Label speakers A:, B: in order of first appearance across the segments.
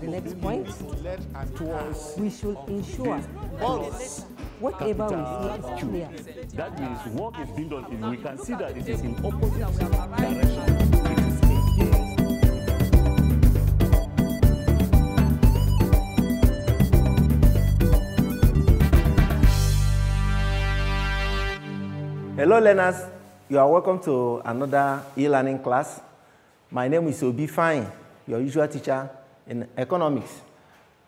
A: the next point. We should ensure whatever we see is clear.
B: That means work is being done. We can see that it is in opposite direction.
C: Hello learners, you are welcome to another e-learning class. My name is Obi Fine, your usual teacher in economics.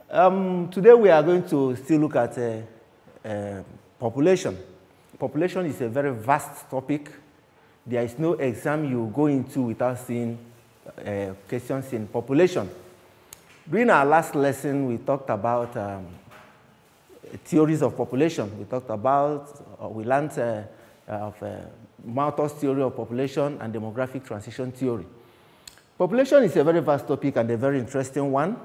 C: Today we are going to still look at population. Population is a very vast topic. There is no exam you go into without seeing questions in population. During our last lesson, we talked about theories of population. We talked about, we learned of Malthus theory of population and demographic transition theory. Population is a very vast topic and a very interesting one.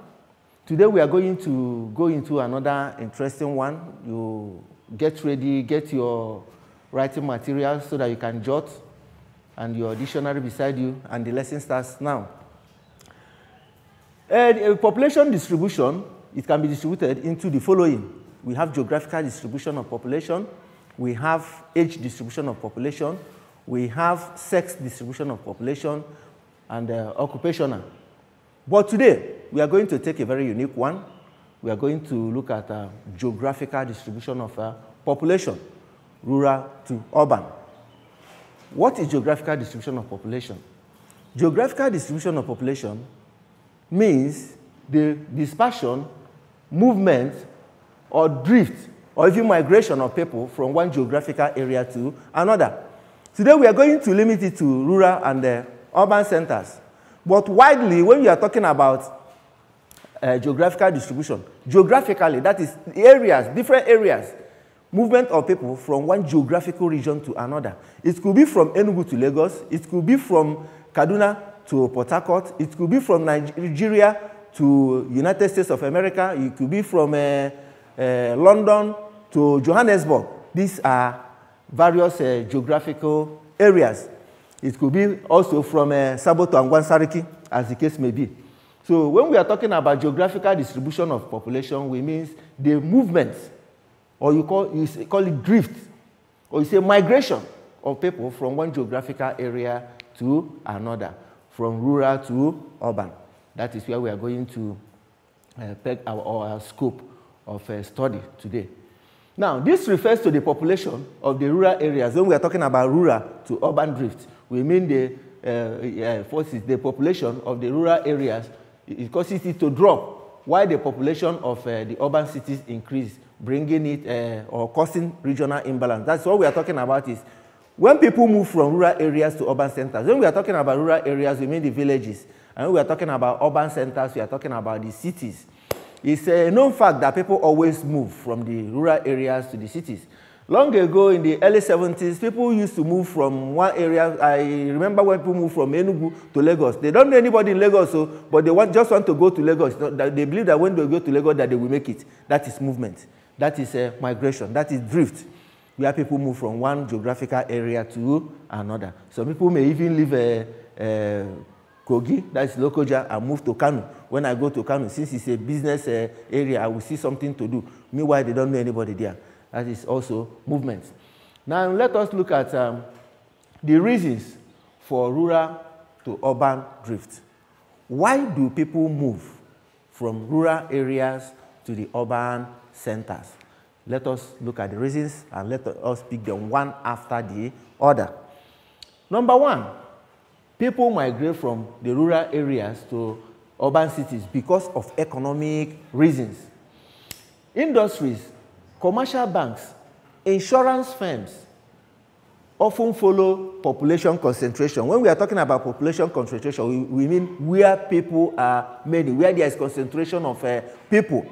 C: Today we are going to go into another interesting one. You get ready, get your writing materials so that you can jot, and your dictionary beside you, and the lesson starts now. Population distribution, it can be distributed into the following. We have geographical distribution of population. We have age distribution of population, we have sex distribution of population, and occupational. But today, we are going to take a very unique one. We are going to look at geographical distribution of population, rural to urban. What is geographical distribution of population? Geographical distribution of population means the dispersion, movement, or drift, or even migration of people from one geographical area to another. Today we are going to limit it to rural and urban centers. But widely, when we are talking about geographical distribution, geographically, that is areas, different areas, movement of people from one geographical region to another. It could be from Enugu to Lagos, it could be from Kaduna to Port Harcourt, it could be from Nigeria to United States of America, it could be from London to Johannesburg. These are various geographical areas. It could be also from Sabo to Angwansariki, as the case may be. So when we are talking about geographical distribution of population, we mean the movement, or you call it drift, or you say migration of people from one geographical area to another, from rural to urban. That is where we are going to peg our scope of study today. Now, this refers to the population of the rural areas. When we are talking about rural to urban drift, we mean the population of the rural areas. It causes it to drop, while the population of the urban cities increase, bringing it or causing regional imbalance. That's what we are talking about is when people move from rural areas to urban centers. When we are talking about rural areas, we mean the villages. And when we are talking about urban centers, we are talking about the cities. It's a known fact that people always move from the rural areas to the cities. Long ago, in the early 70s, people used to move from one area. I remember when people moved from Enugu to Lagos. They don't know anybody in Lagos, but they just want to go to Lagos. They believe that when they go to Lagos, that they will make it. That is movement. That is migration. That is drift, where people move from one geographical area to another. Some people may even leave Kogi, that is Lokoja, and move to Kano. When I go to Kano, since it's a business area, I will see something to do. Meanwhile, they don't know anybody there. That is also movement. Now, let us look at the reasons for rural to urban drift. Why do people move from rural areas to the urban centers? Let us look at the reasons and let us pick them one after the other. Number one, people migrate from the rural areas to urban cities because of economic reasons. Industries, commercial banks, insurance firms often follow population concentration. When we are talking about population concentration, we mean where people are many, where there is concentration of people,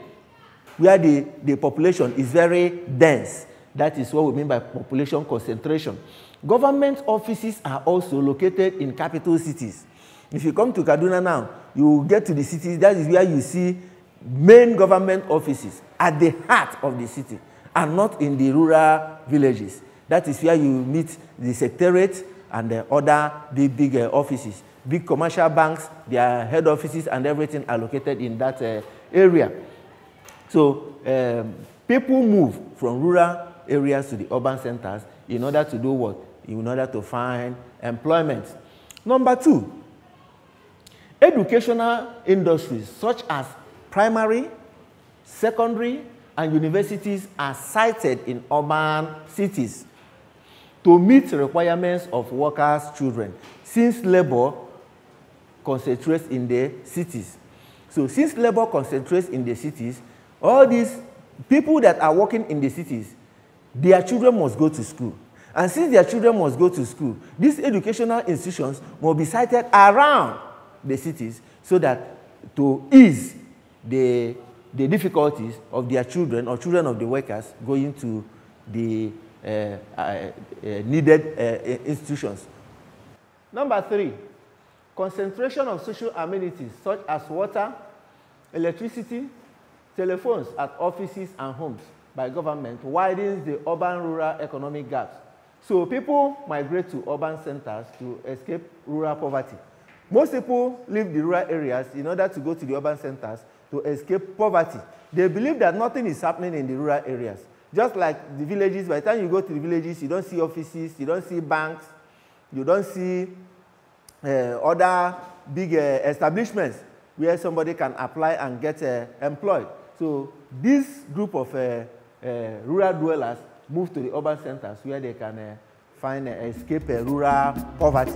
C: where the population is very dense. That is what we mean by population concentration. Government offices are also located in capital cities. If you come to Kaduna now, you get to the cities, that is where you see main government offices at the heart of the city and not in the rural villages. That is where you meet the secretariat and the other big offices. big commercial banks, their head offices and everything are located in that area. So people move from rural areas to the urban centers in order to do what? In order to find employment. Number 2, educational industries such as primary, secondary, and universities are sited in urban cities to meet requirements of workers' children, since labor concentrates in the cities. So since labor concentrates in the cities, all these people that are working in the cities, their children must go to school. And since their children must go to school, these educational institutions must be sited around the cities so that to ease the difficulties of their children or children of the workers going to the needed institutions. Number 3, concentration of social amenities such as water, electricity, telephones at offices and homes by government widens the urban-rural economic gaps. So people migrate to urban centers to escape rural poverty. Most people leave the rural areas in order to go to the urban centers to escape poverty. They believe that nothing is happening in the rural areas. Just like the villages, by the time you go to the villages, you don't see offices, you don't see banks, you don't see other big establishments where somebody can apply and get employed. So this group of rural dwellers move to the urban centers where they can find escape rural poverty.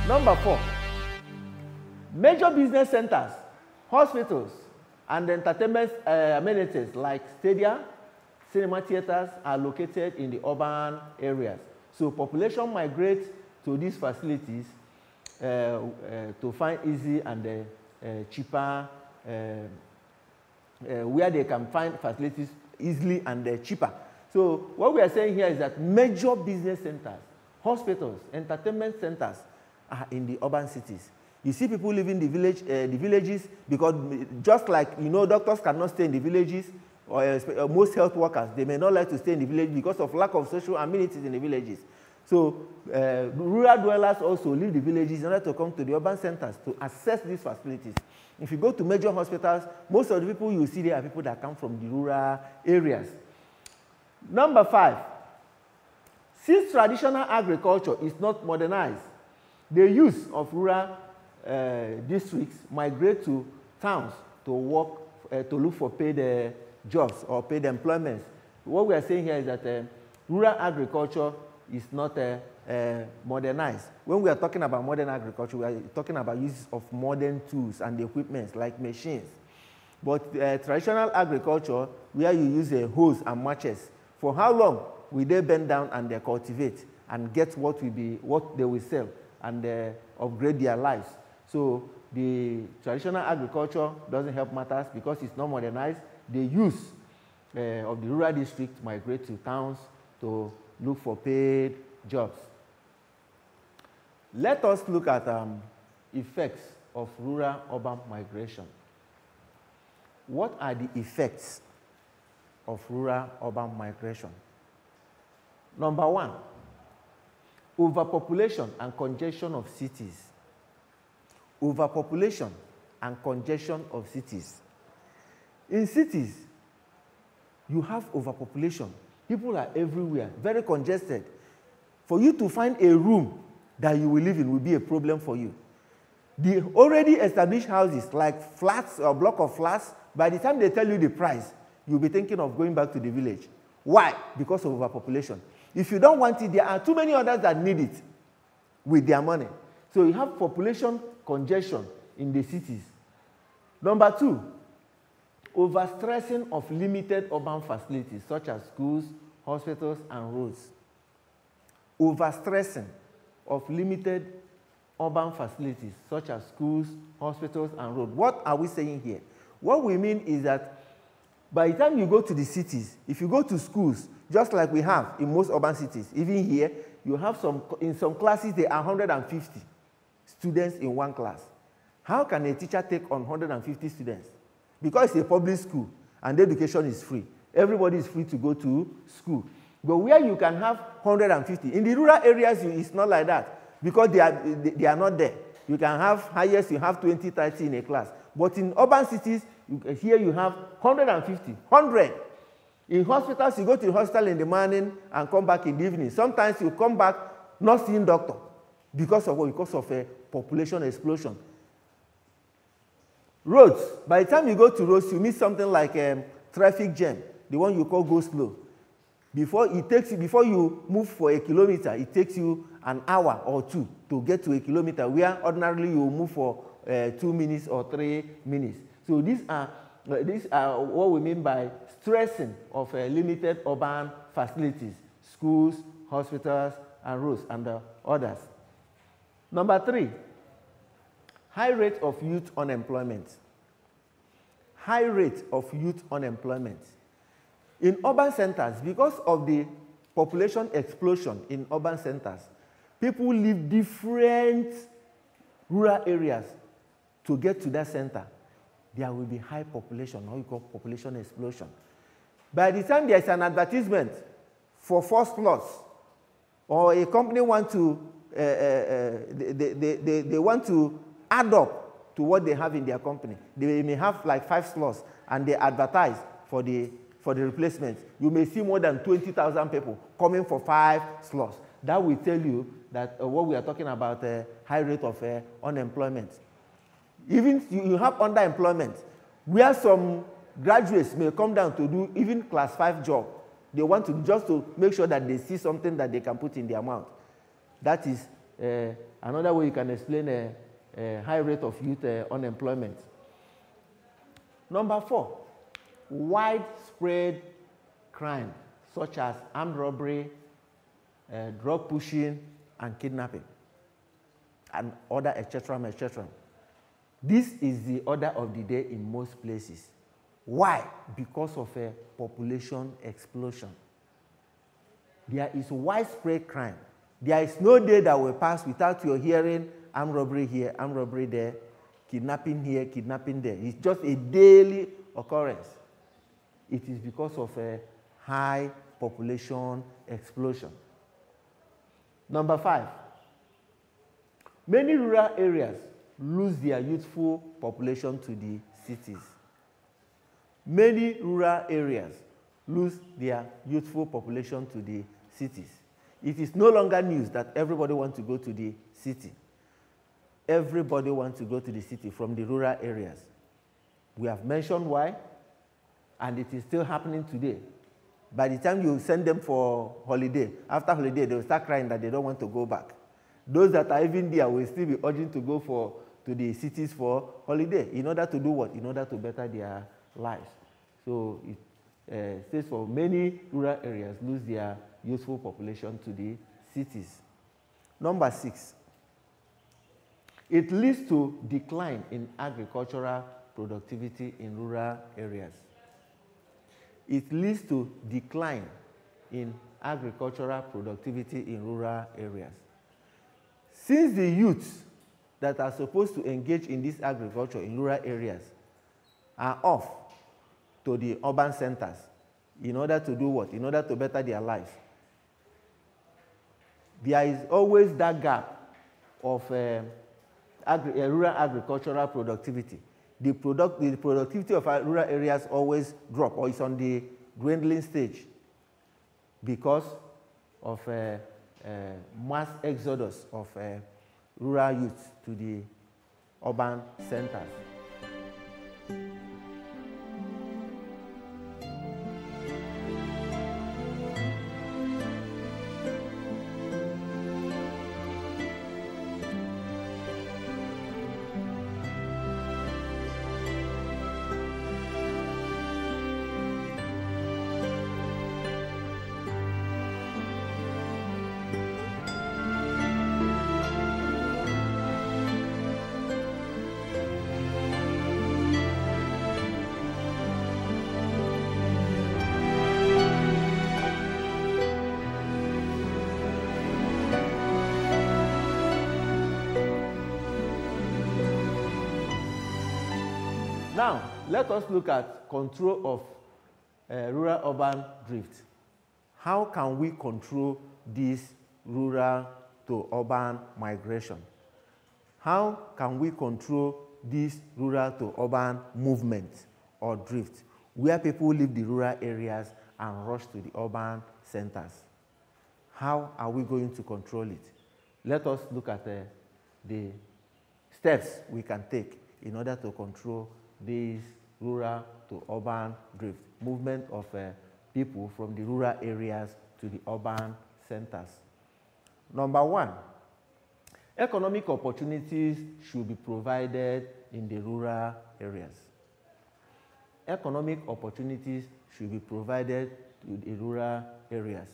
C: Number 4, major business centers, hospitals, and entertainment amenities like stadia, cinema theaters are located in the urban areas. So population migrates to these facilities to find easy and cheaper, where they can find facilities easily and cheaper. So what we are saying here is that major business centers, hospitals, entertainment centers are in the urban cities. You see people living in the villages because just like, you know, doctors cannot stay in the villages, or most health workers, they may not like to stay in the village because of lack of social amenities in the villages. So rural dwellers also leave the villages in order to come to the urban centers to access these facilities. If you go to major hospitals, most of the people you see there are people that come from the rural areas. Number 5, since traditional agriculture is not modernized, the use of rural districts migrate to towns to work, to look for paid jobs or paid employments. What we are saying here is that rural agriculture is not modernized. When we are talking about modern agriculture, we are talking about use of modern tools and equipment like machines. But traditional agriculture, where you use a hose and matches, for how long will they bend down and they cultivate and get what they will sell and upgrade their lives? So the traditional agriculture doesn't help matters because it's not modernized. The use of the rural district migrate to towns to look for paid jobs. Let us look at effects of rural-urban migration. What are the effects of rural-urban migration? Number 1, overpopulation and congestion of cities. Overpopulation and congestion of cities. In cities, you have overpopulation. People are everywhere, very congested. For you to find a room that you will live in will be a problem for you. The already established houses, like flats or block of flats, by the time they tell you the price, you'll be thinking of going back to the village. Why? Because of overpopulation. If you don't want it, there are too many others that need it with their money. So you have population congestion in the cities. Number 2, overstressing of limited urban facilities such as schools, hospitals, and roads. Overstressing of limited urban facilities such as schools, hospitals, and roads. What are we saying here? What we mean is that By the time you go to the cities, if you go to schools, just like we have in most urban cities, even here, you have in some classes, there are 150 students in one class. How can a teacher take on 150 students? Because it's a public school and the education is free. Everybody is free to go to school. But where you can have 150, in the rural areas, it's not like that because they are not there. You can have, highest, you have 20, 30 in a class. But in urban cities, here you have 150, 100. In hospitals, you go to the hospital in the morning and come back in the evening. Sometimes you come back not seeing doctor because of what? Because of a population explosion. Roads. By the time you go to roads, you meet something like traffic jam, the one you call go slow. Before you move for a kilometer, it takes you an hour or two to get to a kilometer, where ordinarily you move for 2 minutes or 3 minutes. So these are what we mean by stressing of limited urban facilities, schools, hospitals, and roads, and others. Number 3, high rate of youth unemployment. High rate of youth unemployment. In urban centers, because of the population explosion in urban centers, people leave different rural areas to get to that center. There will be high population, what we call population explosion. By the time there's an advertisement for first slots, or a company want to, they want to add up to what they have in their company. They may have like 5 slots, and they advertise for the replacements. You may see more than 20,000 people coming for 5 slots. That will tell you that what we are talking about, high rate of unemployment. Even you have underemployment, where some graduates may come down to do even class 5 job. They want to just to make sure that they see something that they can put in their mouth. That is another way you can explain a high rate of youth unemployment. Number 4, widespread crime, such as armed robbery, drug pushing, and kidnapping, and other etc., etc. This is the order of the day in most places. Why? Because of a population explosion. There is widespread crime. There is no day that will pass without your hearing armed robbery here, armed robbery there, kidnapping here, kidnapping there. It's just a daily occurrence. It is because of a high population explosion. Number 5, many rural areas lose their youthful population to the cities. Many rural areas lose their youthful population to the cities. It is no longer news that everybody wants to go to the city. Everybody wants to go to the city from the rural areas. We have mentioned why, and it is still happening today. By the time you send them for holiday, after holiday, they will start crying that they don't want to go back. Those that are even there will still be urging to go to the cities for holiday. In order to do what? In order to better their lives. So it says for many rural areas lose their youthful population to the cities. Number 6, it leads to decline in agricultural productivity in rural areas. It leads to decline in agricultural productivity in rural areas. Since the youths that are supposed to engage in this agriculture in rural areas are off to the urban centers in order to do what? In order to better their lives. There is always that gap of rural agricultural productivity. The productivity of our rural areas always drop, or is on the dwindling stage because of mass exodus of rural youth to the urban centers. Now, let us look at control of rural-urban drift. How can we control this rural to urban migration? How can we control this rural to urban movement or drift, where people leave the rural areas and rush to the urban centers? How are we going to control it? Let us look at the steps we can take in order to control this rural to urban drift, movement of people from the rural areas to the urban centers. Number one, economic opportunities should be provided in the rural areas. Economic opportunities should be provided to the rural areas,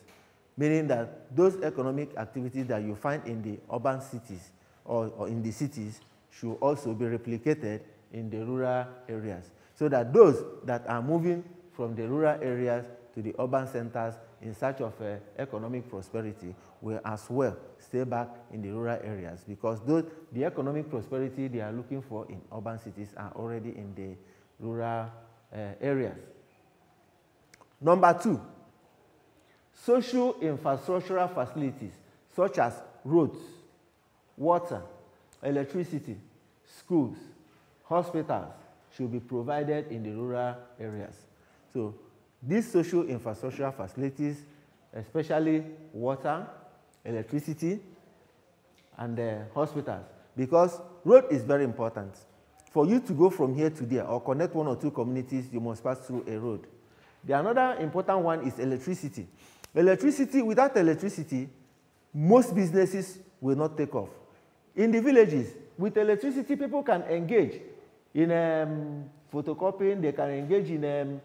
C: meaning that those economic activities that you find in the urban cities or in the cities should also be replicated in the rural areas, so that those that are moving from the rural areas to the urban centers in search of economic prosperity will as well stay back in the rural areas, because the economic prosperity they are looking for in urban cities are already in the rural areas. Number two, social infrastructural facilities such as roads, water, electricity, schools, hospitals should be provided in the rural areas. So these social infrastructural facilities, especially water, electricity, and hospitals, because road is very important. For you to go from here to there or connect one or two communities, you must pass through a road. The another important one is electricity. Electricity, without electricity, most businesses will not take off. In the villages, with electricity, people can engage in photocopying, they can engage in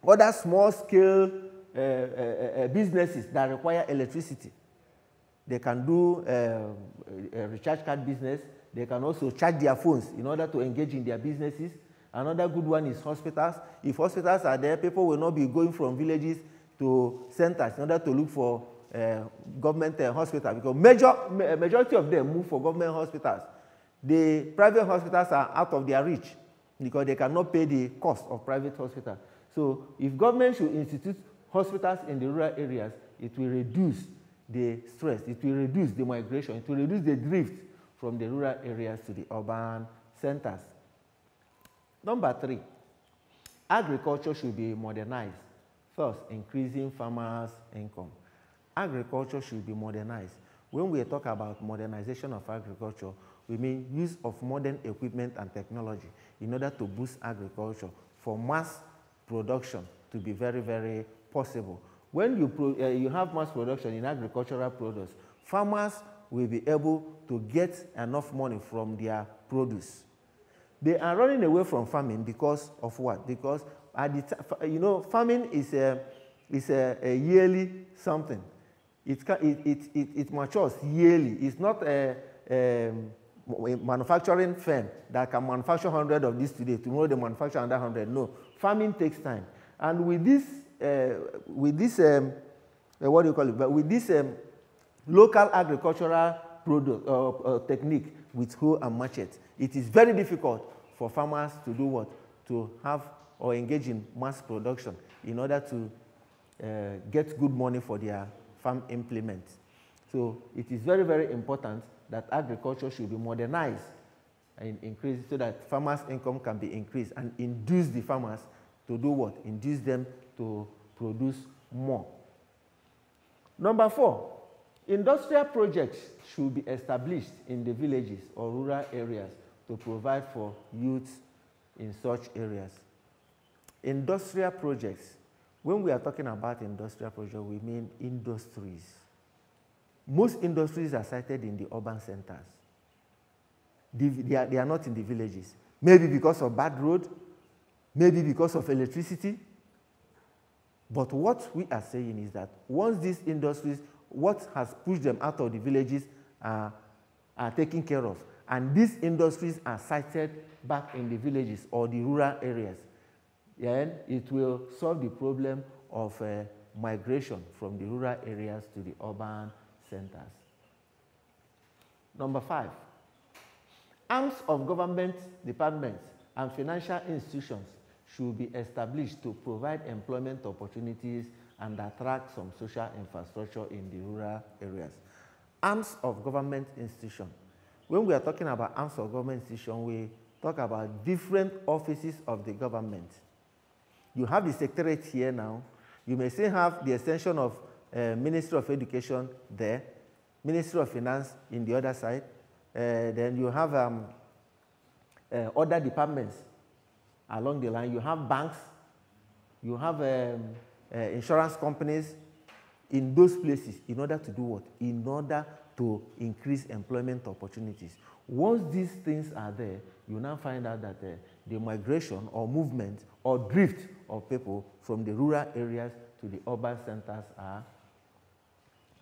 C: other small-scale businesses that require electricity. They can do a recharge card business. They can also charge their phones in order to engage in their businesses. Another good one is hospitals. If hospitals are there, people will not be going from villages to centers in order to look for government hospitals, because majority of them move for government hospitals. The private hospitals are out of their reach because they cannot pay the cost of private hospitals. So if government should institute hospitals in the rural areas, it will reduce the stress, it will reduce the migration, it will reduce the drift from the rural areas to the urban centers. Number three, agriculture should be modernized. First, increasing farmers' income. Agriculture should be modernized. When we talk about modernization of agriculture, we mean use of modern equipment and technology in order to boost agriculture for mass production to be very, very possible. When you have mass production in agricultural products, farmers will be able to get enough money from their produce. They are running away from farming because of what? Because farming is a yearly something. It matures yearly. It's not a manufacturing firm that can manufacture 100 of this today. Tomorrow they manufacture another 100. No, farming takes time. And with this what do you call it? But with this local agricultural product technique with hoe and machete, it is very difficult for farmers to do what? To have or engage in mass production in order to get good money for their farm implements. So it is very, very important that agriculture should be modernized and increased so that farmers' income can be increased and induce the farmers to do what? Induce them to produce more. Number four, industrial projects should be established in the villages or rural areas to provide for youth in such areas. Industrial projects. When we are talking about industrial projects, we mean industries. Most industries are sited in the urban centers. They are not in the villages. Maybe because of bad road, maybe because of electricity. But what we are saying is that once these industries, what has pushed them out of the villages are taken care of, and these industries are sited back in the villages or the rural areas, then it will solve the problem of migration from the rural areas to the urban centers. Number five, arms of government departments and financial institutions should be established to provide employment opportunities and attract some social infrastructure in the rural areas. Arms of government institutions. When we are talking about arms of government institutions, we talk about different offices of the government. You have the secretariat here now. You may still have the extension of Ministry of Education there, Ministry of Finance in the other side. Then you have other departments along the line. You have banks, you have insurance companies in those places in order to do what? In order to increase employment opportunities. Once these things are there, you now find out that the migration or movement or drift of people from the rural areas to the urban centers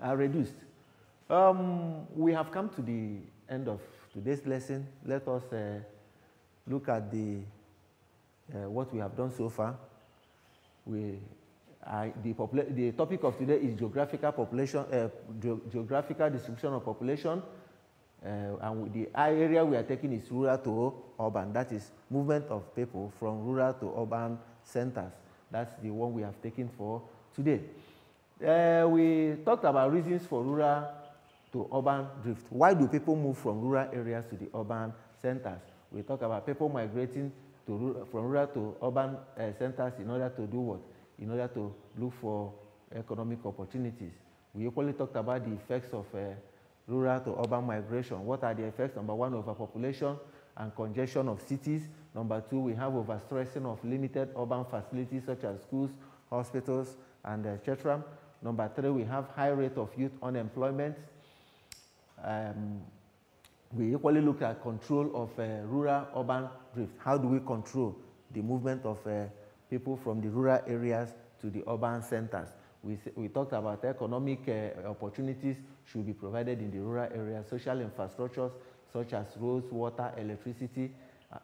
C: are reduced. We have come to the end of today's lesson. Let us look at what we have done so far. The topic of today is geographical population, geographical distribution of population, and the area we are taking is rural to urban. That is movement of people from rural to urban centers. That's the one we have taken for today. We talked about reasons for rural to urban drift. Why do people move from rural areas to the urban centers? We talk about people migrating from rural to urban centers in order to do what? In order to look for economic opportunities. We equally talked about the effects of rural to urban migration. What are the effects? Number one, overpopulation and congestion of cities. Number two, we have overstressing of limited urban facilities such as schools, hospitals, and etc. Number three, we have high rate of youth unemployment. We equally look at control of rural-urban drift. How do we control the movement of people from the rural areas to the urban centers? We talked about economic opportunities should be provided in the rural areas, social infrastructures such as roads, water, electricity,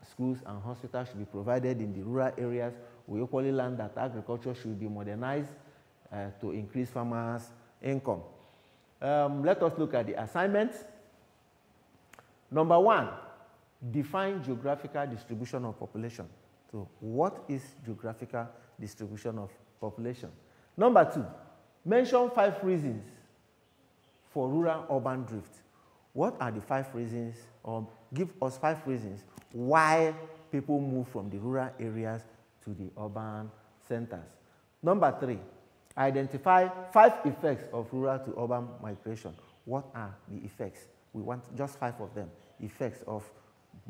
C: schools, and hospitals should be provided in the rural areas. We equally learned that agriculture should be modernized to increase farmers' income. Let us look at the assignments. Number one, define geographical distribution of population. So what is geographical distribution of population? Number two, mention 5 reasons for rural-urban drift. What are the 5 reasons, or give us 5 reasons why people move from the rural areas to the urban centers? Number 3, identify 5 effects of rural to urban migration. What are the effects? We want just 5 of them. Effects of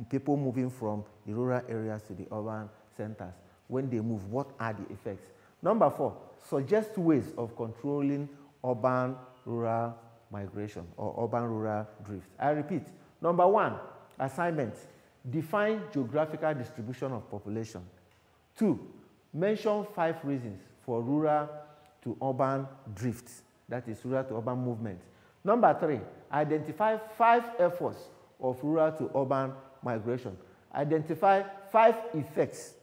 C: people moving from the rural areas to the urban centers. When they move, what are the effects? Number 4, suggest ways of controlling urban-rural migration or urban-rural drift. I repeat. Number 1, assignment. Define geographical distribution of population. 2, mention 5 reasons for rural to urban drift. That is rural to urban movement. Number 3, identify 5 efforts of rural to urban migration. Identify 5 effects.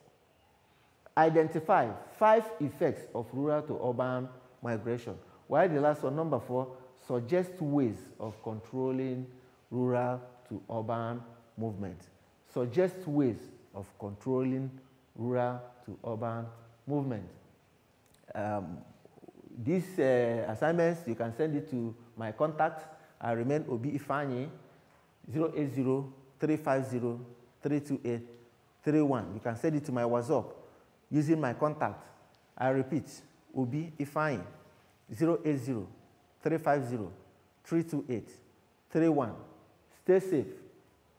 C: Identify 5 effects of rural to urban migration. While the last one, number 4, suggest ways of controlling rural to urban movement. Suggest ways of controlling rural to urban movement. These assignments, you can send it to my contact. I remain Obi Ifeanyi, 080-350-328-31. You can send it to my WhatsApp using my contact. I repeat, Obi Ifeanyi, 080-350-328-31. Stay safe,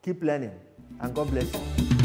C: keep learning, and God bless you.